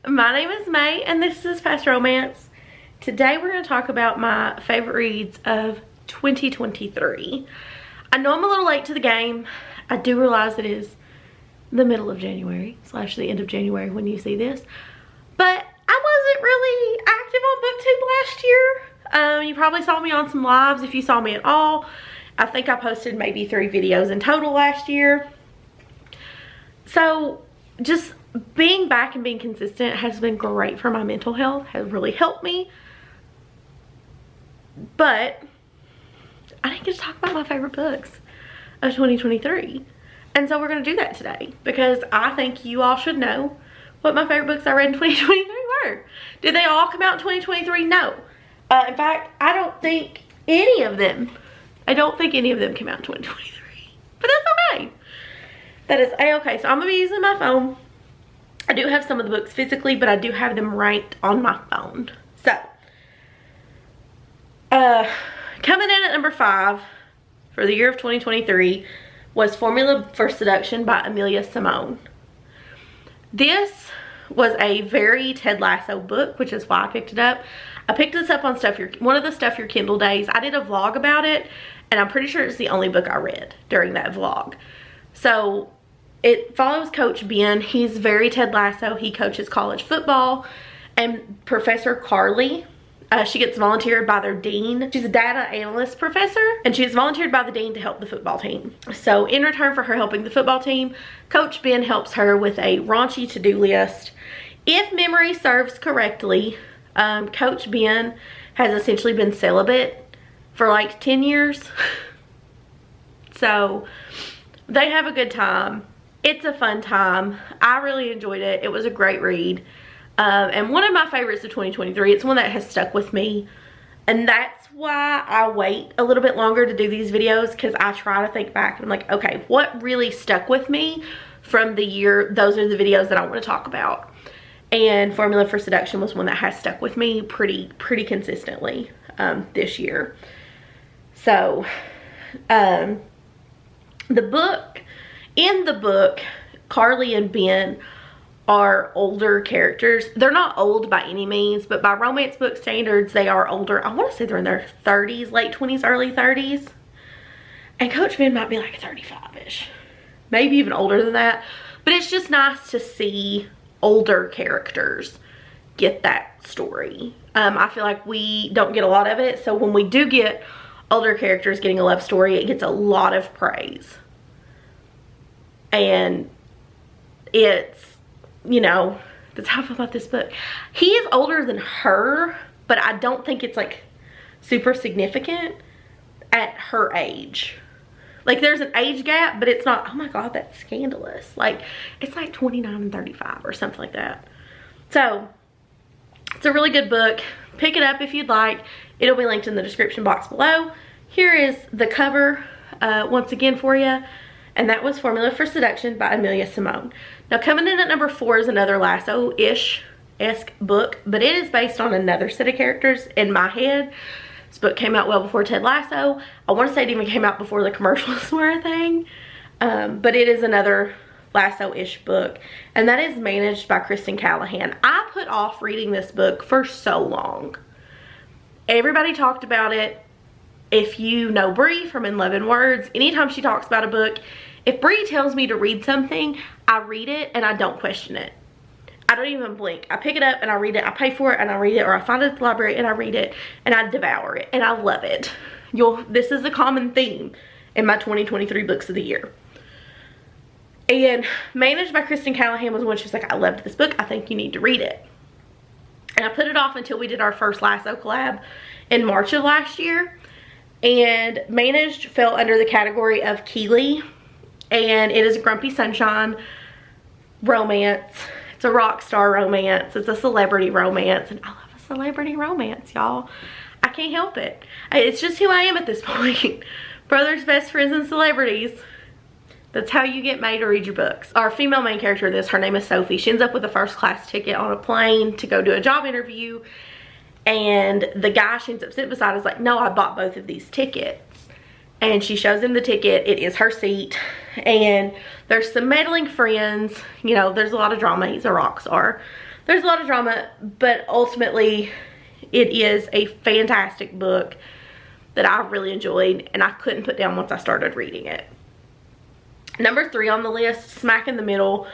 My name is May and this is Past Romance. Today we're going to talk about my favorite reads of 2023. I know I'm a little late to the game. I do realize it is the middle of January / the end of January when you see this. But I wasn't really active on BookTube last year. You probably saw me on some lives if you saw me at all. I think I posted maybe 3 videos in total last year. So just being back and being consistent has been great for my mental health, has really helped me. But I didn't get to talk about my favorite books of 2023. And so we're going to do that today because I think you all should know what my favorite books I read in 2023 were. Did they all come out in 2023? No. In fact, I don't think any of them came out in 2023. But that's okay. That is a-okay. So I'm going to be using my phone. I do have some of the books physically, but I do have them ranked on my phone. So, coming in at number 5 for the year of 2023 was Formula for Seduction by Amelia Simone. This was a very Ted Lasso book, which is why I picked it up. I picked this up on one of the Stuff Your Kindle days. I did a vlog about it, and I'm pretty sure it's the only book I read during that vlog. So, it follows Coach Ben. He's very Ted Lasso. He coaches college football. And Professor Carly, she gets volunteered by their dean. She's a data analyst professor, and she gets volunteered by the dean to help the football team. So in return for her helping the football team, Coach Ben helps her with a raunchy to-do list. If memory serves correctly, Coach Ben has essentially been celibate for like 10 years. So they have a good time. It's a fun time. I really enjoyed it. It was a great read. And one of my favorites of 2023. It's one that has stuck with me. And that's why I wait a little bit longer to do these videos, because I try to think back. And I'm like, okay, what really stuck with me from the year? Those are the videos that I want to talk about. And Formula for Seduction was one that has stuck with me pretty consistently this year. So, in the book, Carly and Ben are older characters. They're not old by any means, but by romance book standards, they are older. I want to say they're in their 30s, late 20s, early 30s. And Coach Ben might be like 35-ish. Maybe even older than that. But it's just nice to see older characters get that story. I feel like we don't get a lot of it. So when we do get older characters getting a love story, it gets a lot of praise. And it's, you know, that's how I feel about this book. He is older than her, but I don't think it's like super significant at her age. Like there's an age gap, but it's not, oh my God, that's scandalous. Like it's like 29 and 35 or something like that. So it's a really good book. Pick it up if you'd like. It'll be linked in the description box below. Here is the cover once again for you. And that was Formula for Seduction by Amelia Simone. Now coming in at number 4 is another Lasso-ish-esque book, but it is based on another set of characters in my head. This book came out well before Ted Lasso. I want to say it even came out before the commercials were a thing. But it is another Lasso-ish book, and that is Managed by Kristen Callahan. I put off reading this book for so long. Everybody talked about it. If you know Brie from In Love and Words, anytime she talks about a book, if Brie tells me to read something, I read it and I don't question it. I don't even blink. I pick it up and I read it. I pay for it and I read it, or I find it at the library and I read it and I devour it, and I love it. This is a common theme in my 2023 books of the year. And Managed by Kristen Callahan was one she was like, I loved this book. I think you need to read it. And I put it off until we did our first Lasso collab in March of last year. And Managed fell under the category of Keeley, and it is a Grumpy Sunshine romance. It's a rock star romance. It's a celebrity romance, and I love a celebrity romance, y'all. I can't help it. It's just who I am at this point. Brothers, best friends, and celebrities. That's how you get made to read your books. Our female main character in this, her name is Sophie. She ends up with a first class ticket on a plane to go do a job interview. And the guy she ends up sitting beside is like, no, I bought both of these tickets. and she shows him the ticket. It is her seat, and there's some meddling friends. You know, there's a lot of drama. He's a rock star. There's a lot of drama, but ultimately it is a fantastic book that I really enjoyed, and I couldn't put down once I started reading it. Number 3 on the list, smack in the middle.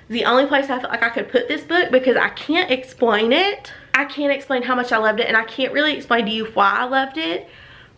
The only place I felt like I could put this book, because I can't explain it. I can't explain how much I loved it, and I can't really explain to you why I loved it.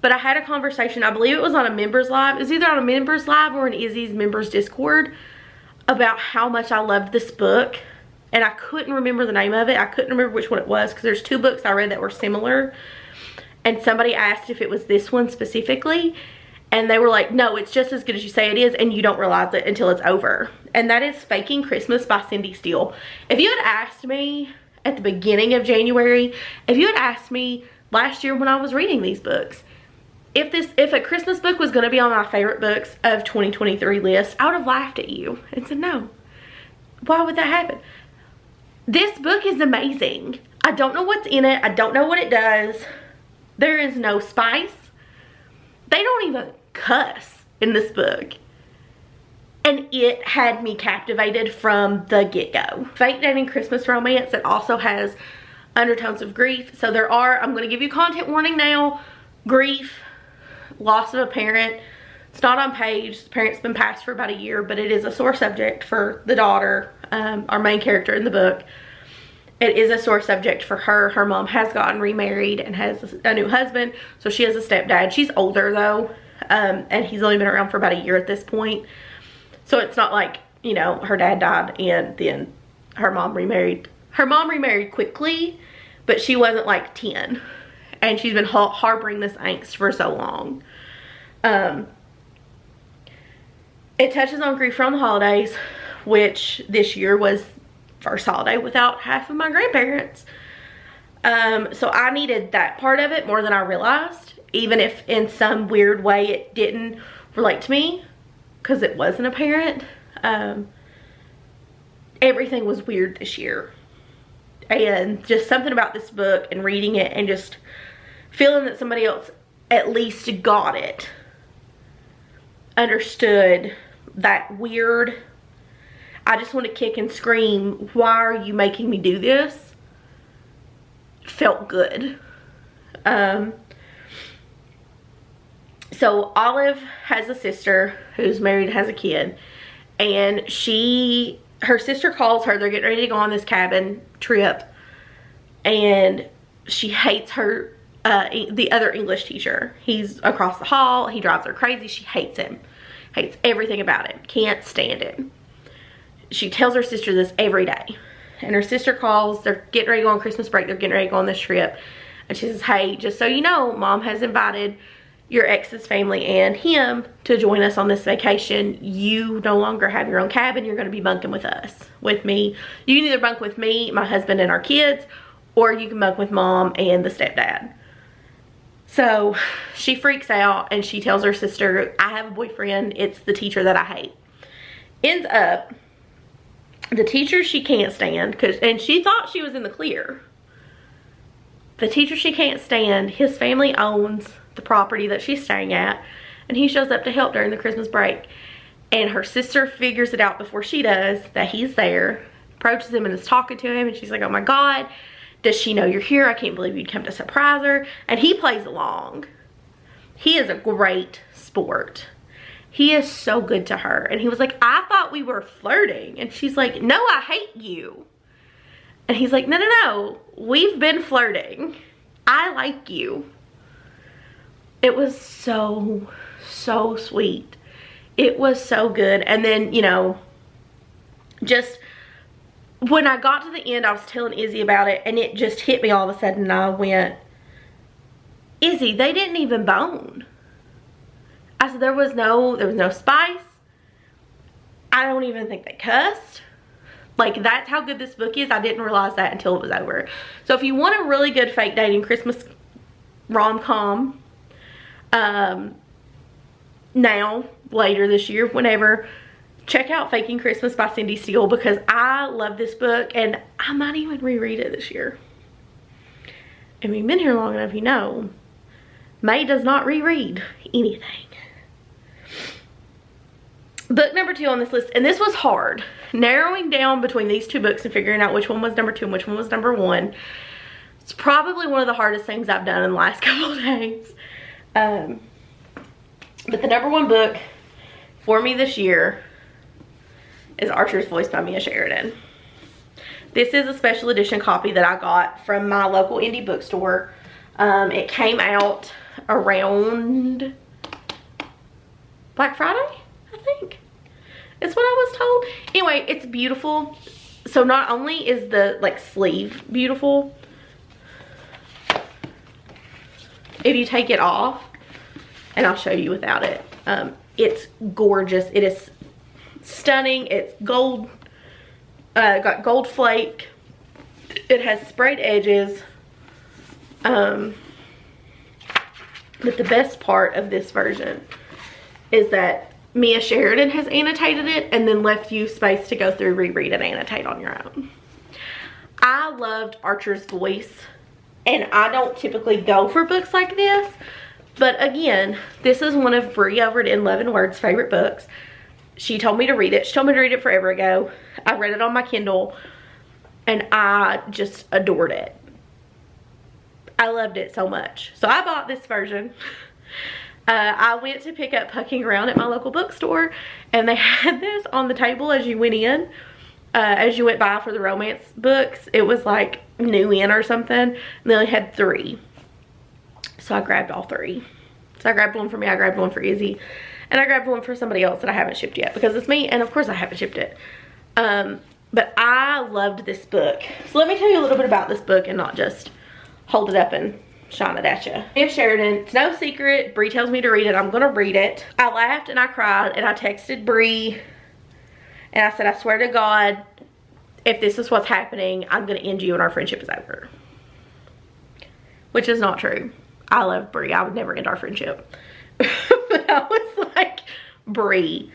But I had a conversation, I believe it was on a members live. It was either on a members live or in Izzy's members Discord, about how much I loved this book. And I couldn't remember the name of it. I couldn't remember which one it was, because there's 2 books I read that were similar. And somebody asked if it was this one specifically. And they were like, no, it's just as good as you say it is, and you don't realize it until it's over. And that is Faking Christmas by Cindy Steele. If you had asked me at the beginning of January, if you had asked me last year when I was reading these books, if a Christmas book was going to be on my favorite books of 2023 list, I would have laughed at you and said, no. Why would that happen? This book is amazing. I don't know what's in it. I don't know what it does. There is no spice. They don't even cuss in this book. And it had me captivated from the get-go. Fake dating Christmas romance that also has undertones of grief. So there are, I'm going to give you content warning now, grief, loss of a parent. It's not on page. The parent's been passed for about a year, but it is a sore subject for the daughter, our main character in the book. It is a sore subject for her. Her mom has gotten remarried and has a new husband, so she has a stepdad. She's older though, and he's only been around for about a year at this point. So it's not like, you know, her dad died and then her mom remarried. Her mom remarried quickly, but she wasn't like 10. And she's been harboring this angst for so long. It touches on grief around the holidays, which this year was first holiday without half of my grandparents. So I needed that part of it more than I realized, even if in some weird way it didn't relate to me because it wasn't a parent. Everything was weird this year. And just something about this book and reading it and just feeling that somebody else at least got it, understood that weird, I just want to kick and scream, why are you making me do this? Felt good. So Olive has a sister who's married and has a kid, and her sister calls her. They're getting ready to go on this cabin trip, and she hates her the other English teacher. He's across the hall. He drives her crazy. She hates him, hates everything about him, can't stand him. She tells her sister this every day, and her sister calls. They're getting ready to go on Christmas break. They're getting ready to go on this trip, and she says, hey, just so you know, Mom has invited your ex's family and him to join us on this vacation. You no longer have your own cabin. You're going to be bunking with us, with me. You can either bunk with me, my husband, and our kids, or you can bunk with Mom and the stepdad. So she freaks out and she tells her sister, I have a boyfriend. It's the teacher that I hate. Ends up, the teacher she can't stand, and she thought she was in the clear. The teacher she can't stand, his family owns the property that she's staying at, and he shows up to help during the Christmas break. And her sister figures it out before she does that he's there, approaches him and is talking to him, and she's like, oh my God, does she know you're here? I can't believe you'd come to surprise her. And he plays along. He is a great sport. He is so good to her. And he was like, I thought we were flirting. And she's like, no, I hate you. And he's like, no, no, no, we've been flirting. I like you. It was so, so sweet. It was so good. And then, you know, just when I got to the end, I was telling Izzy about it, and it just hit me all of a sudden, and I went, Izzy, they didn't even bone. I said, there was no spice. I don't even think they cussed. Like, that's how good this book is. I didn't realize that until it was over. So if you want a really good fake dating Christmas rom-com, now, later this year, whenever, check out Faking Christmas by Cindy Steele, because I love this book and I might even reread it this year. If you've been here long enough, you know, May does not reread anything. Book number 2 on this list, and this was hard, narrowing down between these 2 books and figuring out which one was number 2 and which one was number 1. It's probably one of the hardest things I've done in the last couple of days. But the number 1 book for me this year is Archer's Voice by Mia Sheridan. This is a special edition copy that I got from my local indie bookstore. It came out around Black Friday, I think. It's what I was told. Anyway, it's beautiful. So not only is the like sleeve beautiful, if you take it off, and I'll show you without it, it's gorgeous. It is stunning. It's gold, got gold flake. It has sprayed edges. But the best part of this version is that Mia Sheridan has annotated it and then left you space to go through, reread, and annotate on your own. I loved Archer's Voice, and I don't typically go for books like this, but again, this is one of Brie over at In Love and Words' favorite books. She told me to read it. She told me to read it forever ago. I read it on my Kindle, and I just adored it. I loved it so much. So I bought this version. I went to pick up Pucking Around at my local bookstore, and they had this on the table as you went in. As you went by for the romance books, it was like new in or something, and they only had 3. So I grabbed all 3. So I grabbed one for me, I grabbed one for Izzy, and I grabbed one for somebody else that I haven't shipped yet because it's me, and of course I haven't shipped it. But I loved this book. So let me tell you a little bit about this book and not just hold it up and shine it at you. Mia Sheridan, it's no secret. Brie tells me to read it. I'm gonna read it. I laughed and I cried, and I texted Brie and I said, I swear to God, if this is what's happening, I'm gonna end you and our friendship is over. Which is not true. I love Brie. I would never end our friendship. But I was like, Brie,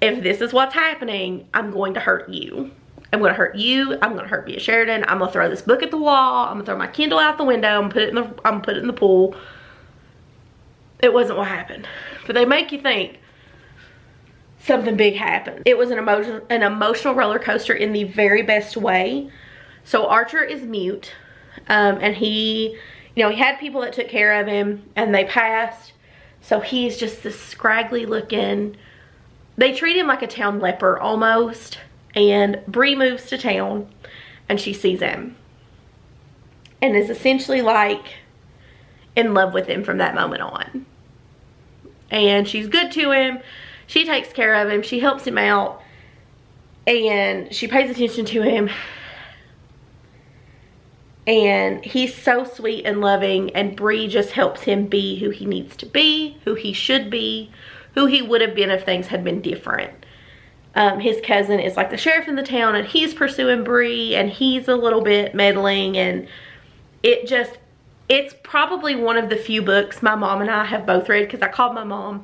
if this is what's happening, I'm going to hurt you. I'm gonna hurt you. I'm gonna hurt Mia Sheridan. I'm gonna throw this book at the wall. I'm gonna throw my Kindle out the window. I'm gonna put it in the pool. It wasn't what happened, but they make you think something big happened. It was an emotional roller coaster in the very best way. So Archer is mute, and he, you know, he had people that took care of him, and they passed. So he's just this scraggly looking. They treat him like a town leper almost. And Brie moves to town and she sees him and is essentially like in love with him from that moment on. And she's good to him. She takes care of him. She helps him out. And she pays attention to him. And he's so sweet and loving. And Brie just helps him be who he needs to be, who he should be, who he would have been if things had been different. His cousin is like the sheriff in the town, and he's pursuing Brie, and he's a little bit meddling, and it's probably one of the few books my mom and I have both read, because I called my mom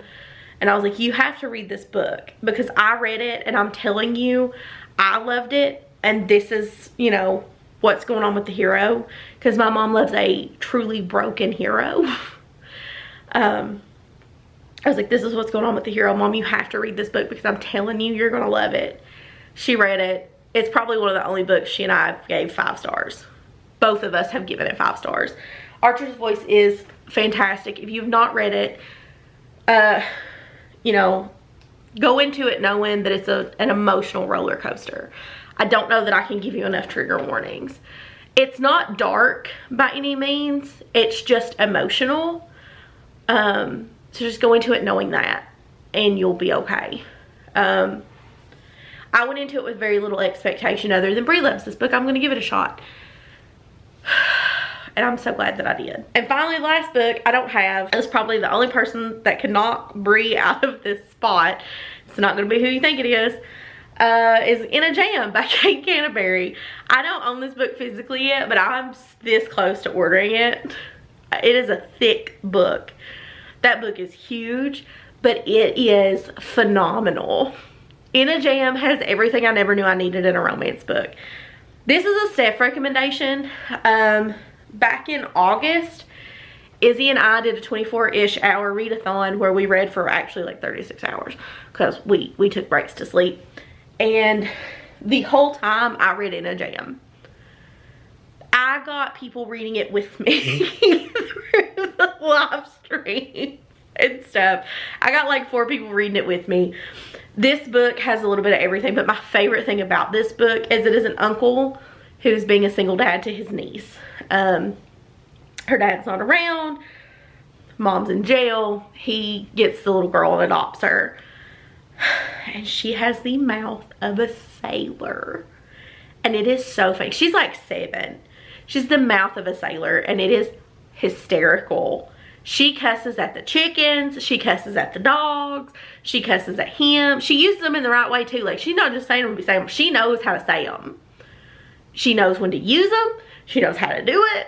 and I was like, you have to read this book, because I read it and I'm telling you, I loved it, and this is, you know, what's going on with the hero, because my mom loves a truly broken hero. I was like, this is what's going on with the hero. Mom, you have to read this book because I'm telling you, you're going to love it. She read it. It's probably one of the only books she and I gave 5 stars. Both of us have given it 5 stars. Archer's Voice is fantastic. If you've not read it, you know, go into it knowing that it's an emotional roller coaster. I don't know that I can give you enough trigger warnings. It's not dark by any means. It's just emotional. So just go into it knowing that, and you'll be okay. I went into it with very little expectation other than Brie loves this book. I'm going to give it a shot. And I'm so glad that I did. And finally, the last book I don't have is probably the only person that could knock Brie out of this spot. It's not going to be who you think it is In a Jam by Kate Canterbury. I don't own this book physically yet, but I'm this close to ordering it. It is a thick book. That book is huge, but it is phenomenal. In a Jam has everything I never knew I needed in a romance book. This is a Steph recommendation. Back in August, Izzy and I did a 24-ish hour readathon where we read for actually like 36 hours because we took breaks to sleep. And the whole time I read in a jam. I got people reading it with me through the live stream and stuff. I got like 4 people reading it with me. This book has a little bit of everything, but my favorite thing about this book is it is an uncle who's being a single dad to his niece. Her dad's not around. Mom's in jail. He gets the little girl and adopts her. And she has the mouth of a sailor. And it is so funny. She's like 7. She's the mouth of a sailor, and it is hysterical. She cusses at the chickens. She cusses at the dogs. She cusses at him. She uses them in the right way too. Like, she's not just saying them to be saying them. She knows how to say them. She knows when to use them. She knows how to do it.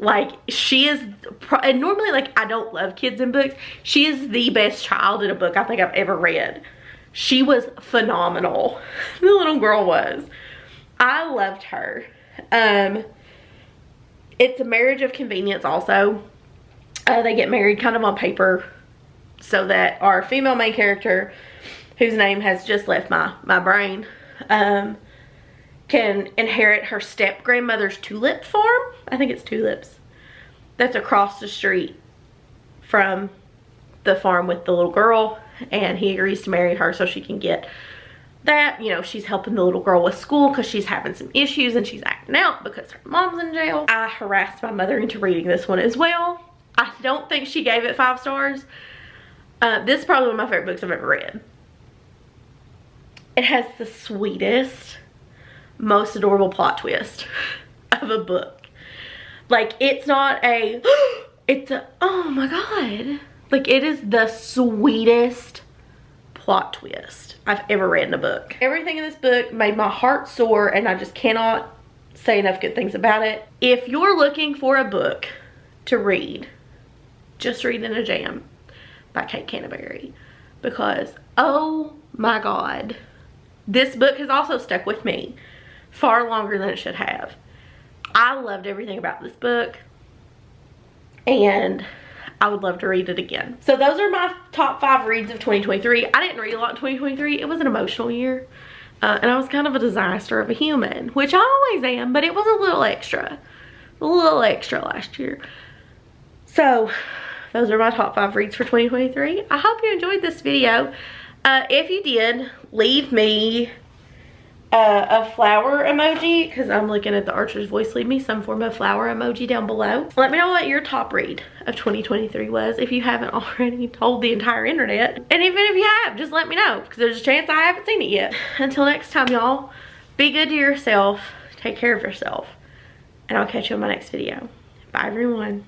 Like, she is, and normally, like, I don't love kids in books. She is the best child in a book I think I've ever read. She was phenomenal. The little girl was. I loved her. It's a marriage of convenience also. They get married kind of on paper so that our female main character, whose name has just left my brain, can inherit her step-grandmother's tulip farm. I think it's tulips. That's across the street from the farm with the little girl. And he agrees to marry her so she can get that. You know, she's helping the little girl with school because she's having some issues and she's acting out because her mom's in jail. I harassed my mother into reading this one as well. I don't think she gave it 5 stars. This is probably one of my favorite books I've ever read. It has the sweetest, most adorable plot twist of a book. Like, it's not a, it's a, oh my god. Like, it is the sweetest plot twist I've ever read in a book. Everything in this book made my heart soar, and I just cannot say enough good things about it. If you're looking for a book to read, just read In a Jam by Kate Canterbury, because oh my god, this book has also stuck with me far longer than it should have. I loved everything about this book, and I would love to read it again. So those are my top 5 reads of 2023. I didn't read a lot in 2023. It was an emotional year. And I was kind of a disaster of a human, which I always am, but it was a little extra last year. So those are my top 5 reads for 2023. I hope you enjoyed this video. If you did, leave me a flower emoji, because I'm looking at the Archer's Voice. Leave me some form of flower emoji down below. Let me know what your top read of 2023 was, if you haven't already told the entire internet. And even if you have, just let me know, because there's a chance I haven't seen it yet. Until next time, y'all, be good to yourself, take care of yourself, and I'll catch you in my next video. Bye, everyone.